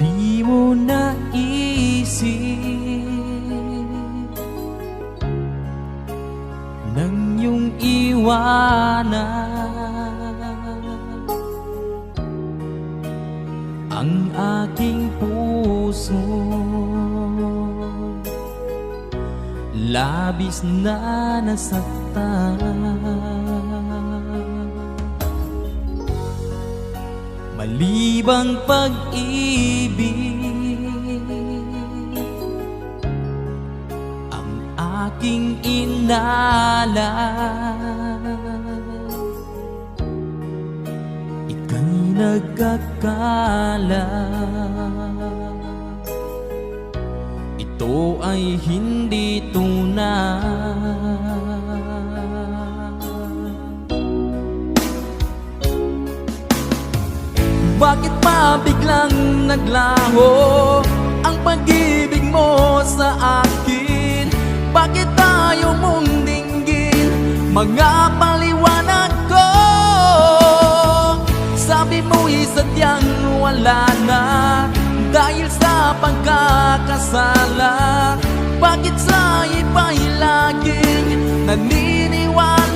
Di mo naisip nang iyong iwanan ang aking puso, labis na nasaktan. Malibang pag-ibig ang aking inalan, ika'y nagkakala. Ito ay hindi tunay. Bakit pa biglang naglaho ang pag-ibig mo sa akin? Bakit tayo mong dinggin mga paliwanag ko? Sabi mo'y sadyang wala na dahil sa pagkakasala. Bakit sa iba'y laging naniniwala?